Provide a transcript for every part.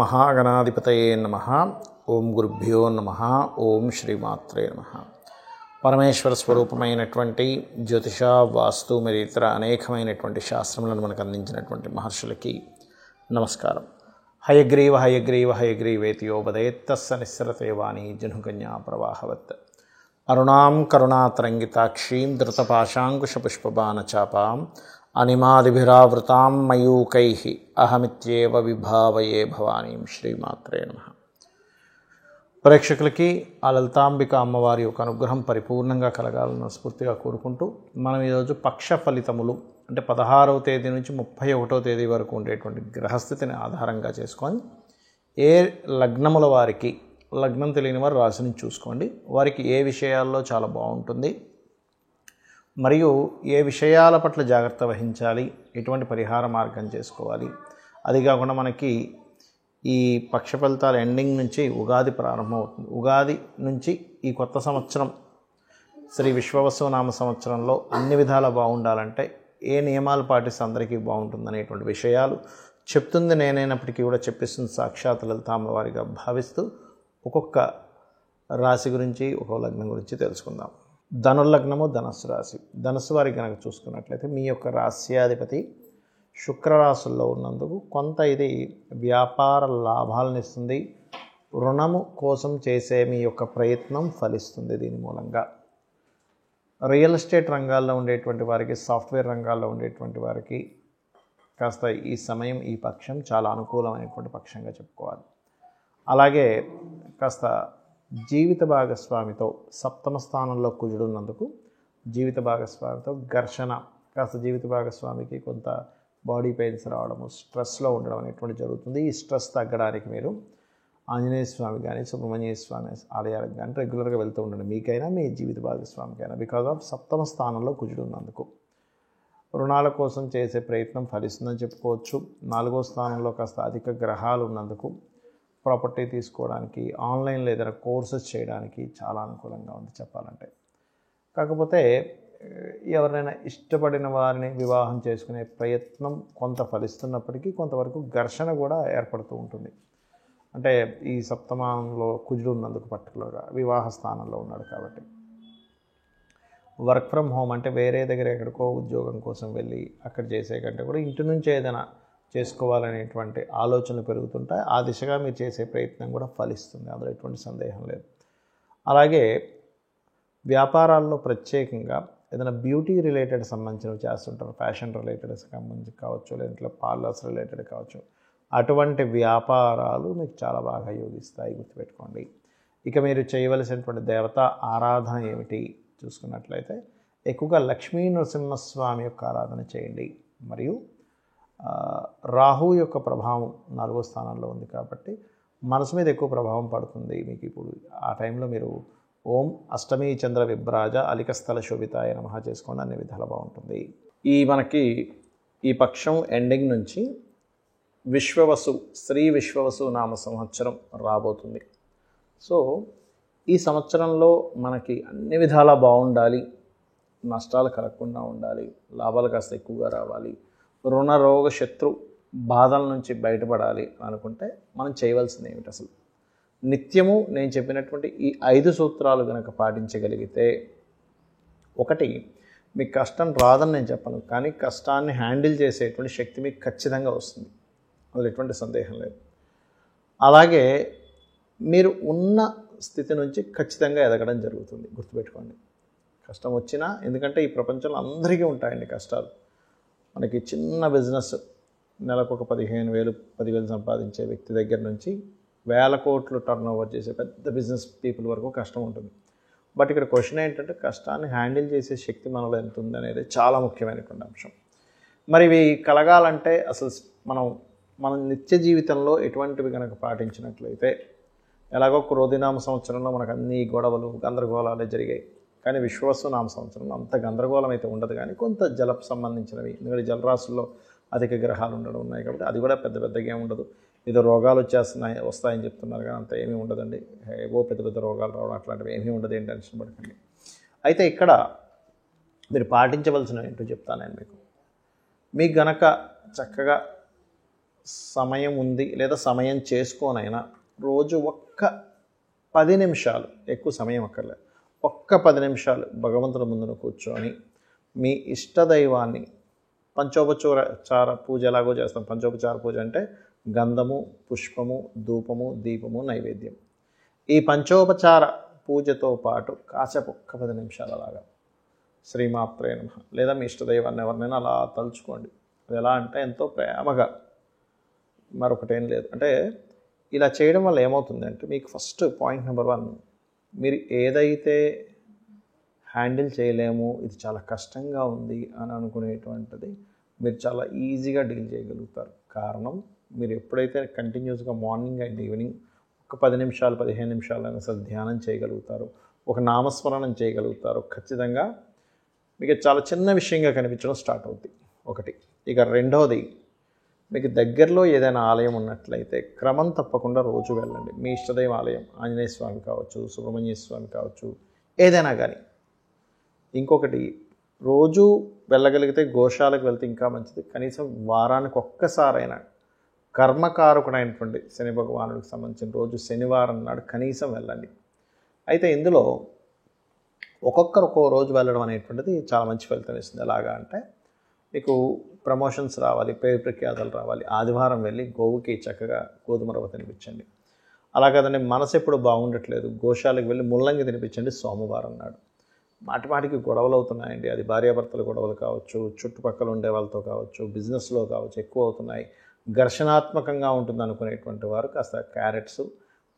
మహాగణాధిపతయే నమః. ఓం గురుభ్యో నమః. ఓం శ్రీమాత్రే నమః. పరమేశ్వర స్వరూపమైనటువంటి జ్యోతిష, వాస్తు మరియు ఇతర అనేకమైనటువంటి శాస్త్రములను మనకు అందించినటువంటి మహర్షులకి నమస్కారం. హయగ్రీవ హయగ్రీవ హయగ్రీవేతి యోపదేత్తస్స నిస్సరతే వాణి జనుకన్యా ప్రవాహవత్. అరుణాం కరుణాతరంగితాక్షీం ధృతపాశాంకుశపుష్పబాణచాపాం అనిమాదిభిరావృతాం మయూకైః అహమిత్యేవ విభావయే భవానీం. శ్రీమాత్రే నమః. ప్రేక్షకులకి ఆ లలితాంబిక అమ్మవారి యొక్క అనుగ్రహం పరిపూర్ణంగా కలగాలని స్ఫూర్తిగా కోరుకుంటూ మనం ఈరోజు పక్ష ఫలితములు అంటే 16వ తేదీ నుంచి 31వ తేదీ వరకు ఉండేటువంటి గ్రహస్థితిని ఆధారంగా చేసుకొని ఏ లగ్నముల వారికి, లగ్నం తెలియని వారు రాశిని చూసుకోండి, వారికి ఏ విషయాల్లో చాలా బాగుంటుంది, మరియు ఏ విషయాల పట్ల జాగ్రత్త వహించాలి, ఎటువంటి పరిహార మార్గం చేసుకోవాలి. అది కాకుండా మనకి ఈ పక్ష ఫలితాల ఎండింగ్ నుంచి ఉగాది ప్రారంభమవుతుంది. ఉగాది నుంచి ఈ కొత్త సంవత్సరం శ్రీ విశ్వవసు నామ సంవత్సరంలో అన్ని విధాలా బాగుండాలంటే ఏ నియమాలు పాటిస్తే అందరికీ బాగుంటుందనేటువంటి విషయాలు చెప్తుంది నేనైనప్పటికీ కూడా చెప్పిస్తుంది సాక్షాత్ లలితామ్మవారిగా భావిస్తూ ఒక్కొక్క రాశి గురించి, ఒక్కొక్క లగ్నం గురించి తెలుసుకుందాం. ధనుర్లగ్నము ధనస్సు రాశి. ధనస్సు వారికి కనుక చూసుకున్నట్లయితే మీ యొక్క రాశ్యాధిపతి శుక్రరాశుల్లో ఉన్నందుకు కొంత ఇది వ్యాపార లాభాలను ఇస్తుంది. రుణము కోసం చేసే మీ యొక్క ప్రయత్నం ఫలిస్తుంది. దీని మూలంగా రియల్ ఎస్టేట్ రంగాల్లో ఉండేటువంటి వారికి, సాఫ్ట్వేర్ రంగాల్లో ఉండేటువంటి వారికి కాస్త ఈ సమయం, ఈ పక్షం చాలా అనుకూలమైనటువంటి పక్షంగా చెప్పుకోవాలి. అలాగే కాస్త జీవిత భాగస్వామితో సప్తమ స్థానంలో కుజుడున్నందుకు జీవిత భాగస్వామితో ఘర్షణ, కాస్త జీవిత భాగస్వామికి కొంత బాడీ పెయిన్స్ రావడము, స్ట్రెస్లో ఉండడం అనేటువంటి జరుగుతుంది. ఈ స్ట్రెస్ తగ్గడానికి మీరు ఆంజనేయ స్వామి కానీ, సుబ్రహ్మణ్య స్వామి ఆలయాలకు కానీ రెగ్యులర్గా వెళ్తూ ఉండండి, మీకైనా మీ జీవిత భాగస్వామికైనా. బికాజ్ ఆఫ్ సప్తమ స్థానంలో కుజుడు ఉన్నందుకు రుణాల కోసం చేసే ప్రయత్నం ఫలిస్తుందని చెప్పుకోవచ్చు. 4వ స్థానంలో కాస్త అధిక గ్రహాలు ఉన్నందుకు ప్రాపర్టీ తీసుకోవడానికి, ఆన్లైన్లో ఏదైనా కోర్సెస్ చేయడానికి చాలా అనుకూలంగా ఉంది చెప్పాలంటే. కాకపోతే ఎవరైనా ఇష్టపడిన వారిని వివాహం చేసుకునే ప్రయత్నం కొంత ఫలిస్తున్నప్పటికీ కొంతవరకు ఘర్షణ కూడా ఏర్పడుతూ ఉంటుంది. అంటే ఈ సప్తమంలో కుజుడు ఉన్నందుకు పర్టికులర్గా వివాహ స్థానంలో ఉన్నాడు కాబట్టి. వర్క్ ఫ్రమ్ హోమ్ అంటే వేరే దగ్గర ఎక్కడికో ఉద్యోగం కోసం వెళ్ళి అక్కడ చేసే కంటే కూడా ఇంటి నుంచి ఏదైనా చేసుకోవాలనేటువంటి ఆలోచనలు పెరుగుతుంటాయి. ఆ దిశగా మీరు చేసే ప్రయత్నం కూడా ఫలిస్తుంది, అందులో ఎటువంటి సందేహం లేదు. అలాగే వ్యాపారాల్లో ప్రత్యేకంగా ఏదైనా బ్యూటీ రిలేటెడ్ సంబంధించినవి చేస్తుంటారు, ఫ్యాషన్ రిలేటెడ్ సంబంధించి కావచ్చు, లేదంటే పార్లర్స్ రిలేటెడ్ కావచ్చు. అటువంటి వ్యాపారాలు మీకు చాలా బాగా యోగిస్తాయి, గుర్తుపెట్టుకోండి. ఇక మీరు చేయవలసినటువంటి దేవత ఆరాధన ఏమిటి చూసుకున్నట్లయితే ఎక్కువగా లక్ష్మీ నరసింహస్వామి యొక్క ఆరాధన చేయండి. మరియు రాహు యొక్క ప్రభావం 4వ స్థానంలో ఉంది కాబట్టి మనసు మీద ఎక్కువ ప్రభావం పడుతుంది మీకు. ఇప్పుడు ఆ టైంలో మీరు ఓం అష్టమీ చంద్ర విభ్రాజ అలికస్థల శోభితాయ నమః చేసుకోండి, అన్ని విధాలు బాగుంటుంది. మనకి ఈ పక్షం ఎండింగ్ నుంచి శ్రీ విశ్వవసు నామ సంవత్సరం రాబోతుంది. సో ఈ సంవత్సరంలో మనకి అన్ని విధాలా బాగుండాలి, నష్టాలు కలగకుండా ఉండాలి, లాభాలు కాస్త ఎక్కువగా రావాలి, రుణ రోగ శత్రు బాధల నుంచి బయటపడాలి అనుకుంటే మనం చేయవలసింది ఏమిటి? అసలు నిత్యము నేను చెప్పినటువంటి ఈ 5 సూత్రాలు కనుక పాటించగలిగితే, ఒకటి, మీకు కష్టం రాదని నేను చెప్పను, కానీ కష్టాన్ని హ్యాండిల్ చేసేటువంటి శక్తి మీకు ఖచ్చితంగా వస్తుంది, అందులో ఎటువంటి సందేహం లేదు. అలాగే మీరు ఉన్న స్థితి నుంచి ఖచ్చితంగా ఎదగడం జరుగుతుంది, గుర్తుపెట్టుకోండి. కష్టం వచ్చినా, ఎందుకంటే ఈ ప్రపంచంలో అందరికీ ఉంటాయండి కష్టాలు. మనకి చిన్న బిజినెస్ నెలకు ఒక 15,000 10,000 సంపాదించే వ్యక్తి దగ్గర నుంచి వేల కోట్లు టర్న్ ఓవర్ చేసే పెద్ద బిజినెస్ పీపుల్ వరకు కష్టం ఉంటుంది. బట్ ఇక్కడ క్వశ్చన్ ఏంటంటే కష్టాన్ని హ్యాండిల్ చేసే శక్తి మనలో ఎంత ఉంది అనేది చాలా ముఖ్యమైనటువంటి అంశం. మరి ఇవి కలగాలంటే అసలు మన నిత్య జీవితంలో ఎటువంటివి కనుక పాటించినట్లయితే, ఎలాగో క్రోధినామ సంవత్సరంలో మనకు అన్ని గొడవలు గందరగోళాలే జరిగాయి, కానీ విశ్వవసు నామ సంవత్సరంలో అంత గందరగోళం అయితే ఉండదు. కానీ కొంత జలకు సంబంధించినవి, ఎందుకంటే జలరాశుల్లో అధిక గ్రహాలు ఉన్నాయి కాబట్టి అది కూడా పెద్దగా ఏమి ఉండదు. ఏదో రోగాలు వస్తాయని చెప్తున్నారు కానీ అంత ఏమీ ఉండదండి. ఏవో పెద్ద రోగాలు రావడం అట్లాంటివి ఏమీ ఉండదు, ఏం టెన్షన్ పడకండి. అయితే ఇక్కడ మీరు పాటించవలసినవి ఏంటో చెప్తాను నేను మీకు. మీకు గనక చక్కగా సమయం ఉంది లేదా సమయం చేసుకోనైనా రోజు ఒక్క 10 నిమిషాలు, ఎక్కువ సమయం అక్కర్లేదు, ఒక్క 10 నిమిషాలు భగవంతుడి ముందున కూర్చొని మీ ఇష్టదైవాన్ని పంచోపచార పూజ ఎలాగో చేస్తాం. పంచోపచార పూజ అంటే గంధము, పుష్పము, ధూపము, దీపము, నైవేద్యం. ఈ పంచోపచార పూజతో పాటు కాసేపు ఒక్క 10 నిమిషాలు అలాగా శ్రీమాత్రే నమః లేదా మీ ఇష్టదైవాన్ని ఎవరినైనా అలా తలుచుకోండి. అది ఎలా అంటే ఎంతో ప్రేమగా, మరొకటేం లేదు. అంటే ఇలా చేయడం వల్ల ఏమవుతుందంటే మీకు ఫస్ట్ పాయింట్ నెంబర్ 1, మీరు ఏదైతే హ్యాండిల్ చేయలేము, ఇది చాలా కష్టంగా ఉంది అని అనుకునేటువంటిది మీరు చాలా ఈజీగా డీల్ చేయగలుగుతారు. కారణం, మీరు ఎప్పుడైతే కంటిన్యూస్గా మార్నింగ్ అండ్ ఈవినింగ్ ఒక 10 నిమిషాలు 15 నిమిషాలైనా సరే ధ్యానం చేయగలుగుతారు, ఒక నామస్మరణం చేయగలుగుతారు, ఖచ్చితంగా మీకు చాలా చిన్న విషయంగా కనిపించడం స్టార్ట్ అవుతుంది. ఒకటి. ఇక రెండవది, మీకు దగ్గరలో ఏదైనా ఆలయం ఉన్నట్లయితే క్రమం తప్పకుండా రోజు వెళ్ళండి. మీ ఇష్టదైవ ఆలయం ఆంజనేయ స్వామి కావచ్చు, సుబ్రహ్మణ్య స్వామి కావచ్చు, ఏదైనా కానీ. ఇంకొకటి, రోజు వెళ్ళగలిగితే గోశాలకు వెళ్తే ఇంకా మంచిది. కనీసం వారానికి ఒక్కసారైనా కర్మకారకుడైనటువంటి శని భగవానుడికి సంబంధించిన రోజు శనివారం నాడు కనీసం వెళ్ళండి. అయితే ఇందులో ఒక్కొక్కరు ఒక్కో రోజు వెళ్ళడం అనేటువంటిది చాలా మంచి ఫలితం ఇస్తుంది. ఎలాగా అంటే మీకు ప్రమోషన్స్ రావాలి, పేరు ప్రఖ్యాతలు రావాలి, ఆదివారం వెళ్ళి గోవుకి చక్కగా గోధుమ రవ్వ తినిపించండి. అలా కాదండి మనసు ఎప్పుడు బాగుండట్లేదు, గోశాలకు వెళ్ళి ముల్లంగి తినిపించండి సోమవారం నాడు. మాటిమాటికి గొడవలు అవుతున్నాయండి, అది భార్యాభర్తల గొడవలు కావచ్చు, చుట్టుపక్కల ఉండే వాళ్ళతో కావచ్చు, బిజినెస్లో కావచ్చు, ఎక్కువ అవుతున్నాయి, ఘర్షణాత్మకంగా ఉంటుంది అనుకునేటువంటి వారు కాస్త క్యారెట్స్,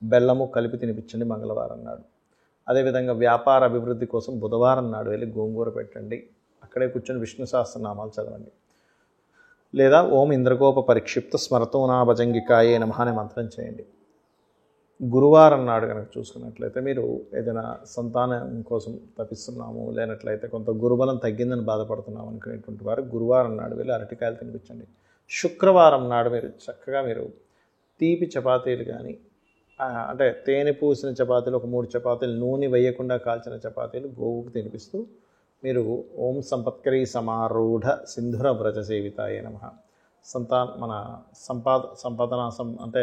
బెల్లము కలిపి తినిపించండి మంగళవారం నాడు. అదేవిధంగా వ్యాపార అభివృద్ధి కోసం బుధవారం నాడు వెళ్ళి గోంగూర పెట్టండి, అక్కడే కూర్చొని విష్ణు సహస్రనామాలు చదవండి. లేదా ఓం ఇంద్రగోప పరిక్షిప్త స్మరతోనా భజంగికాయే నమః అనే మంత్రం చేయండి. గురువారం నాడు కనుక చూసుకున్నట్లయితే మీరు ఏదైనా సంతానం కోసం తప్పిస్తున్నాము, లేనట్లయితే కొంత గురుబలం తగ్గిందని బాధపడుతున్నాము అనుకునేటువంటి వారు గురువారం నాడు వెళ్ళి అరటికాయలు తినిపించండి. శుక్రవారం నాడు మీరు చక్కగా తీపి చపాతీలు కానీ, అంటే తేనె పూసిన చపాతీలు, ఒక 3 చపాతీలు నూనె వేయకుండా కాల్చిన చపాతీలు గోవుకు తినిపిస్తూ మీరు ఓం సంపత్కరీ సమారూఢ సింధుర వ్రజ సేవితాయే నమః, మన సంపాదన అంటే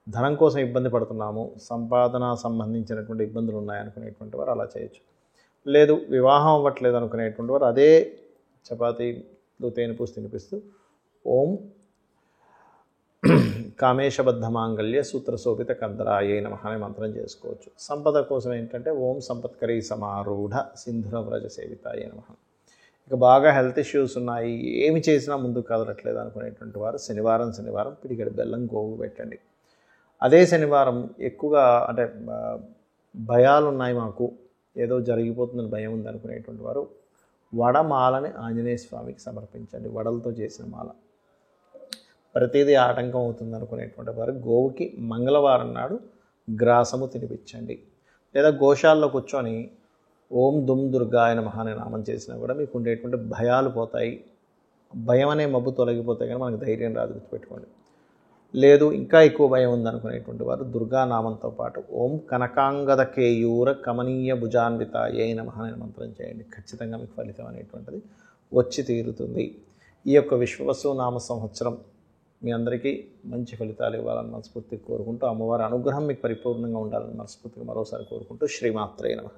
ధనం కోసం ఇబ్బంది పడుతున్నాము, సంపాదన సంబంధించినటువంటి ఇబ్బందులు ఉన్నాయనుకునేటువంటి వారు అలా చేయొచ్చు. లేదు వివాహం అవ్వట్లేదు అనుకునేటువంటి వారు అదే చపాతీలు తేనె పూసి తినిపిస్తూ ఓం కామేశబద్ధ మాంగళ్య సూత్రశోభిత కందరాయే నమః అనే మంత్రం చేసుకోవచ్చు. సంపద కోసం ఏంటంటే ఓం సంపత్కరీ సమారూఢ సింధుర వ్రజ సేవితాయే నమః. ఇక బాగా హెల్త్ ఇష్యూస్ ఉన్నాయి, ఏమి చేసినా ముందుకు కదలట్లేదు అనుకునేటువంటి వారు శనివారం పిడికెడు బెల్లం గోవు పెట్టండి. అదే శనివారం ఎక్కువగా అంటే భయాలు ఉన్నాయి, మాకు ఏదో జరిగిపోతుందని భయం ఉంది అనుకునేటువంటి వారు వడమాలని ఆంజనేయ స్వామికి సమర్పించండి. వడలతో చేసిన మాల. ప్రతిదీ ఆటంకం అవుతుంది అనుకునేటువంటి వారు గోవుకి మంగళవారం నాడు గ్రాసము తినిపించండి. లేదా గోశాలలో కూర్చొని ఓం దుమ్ దుర్గాయ నమః అనే నామం చేసినా కూడా మీకు ఉండేటువంటి భయాలు పోతాయి, భయం అనే మబ్బు తొలగిపోతాయి, కానీ మనకు ధైర్యం రాదు, గుర్తుపెట్టుకోండి. లేదు ఇంకా ఎక్కువ భయం ఉందనుకునేటువంటి వారు దుర్గానామంతో పాటు ఓం కనకాంగద కేయూర కమనీయ భుజాన్వితాయే నమః అనే మంత్రం చేయండి. ఖచ్చితంగా మీకు ఫలితం అనేటువంటిది వచ్చి తీరుతుంది. ఈ యొక్క విశ్వవసు నామ సంవత్సరం మీ అందరికీ మంచి ఫలితాలు ఇవ్వాలని మనస్ఫూర్తిగా కోరుకుంటూ, అమ్మవారి అనుగ్రహం మీకు పరిపూర్ణంగా ఉండాలని మనస్ఫూర్తిగా మరోసారి కోరుకుంటూ శ్రీమాత్రే నమః.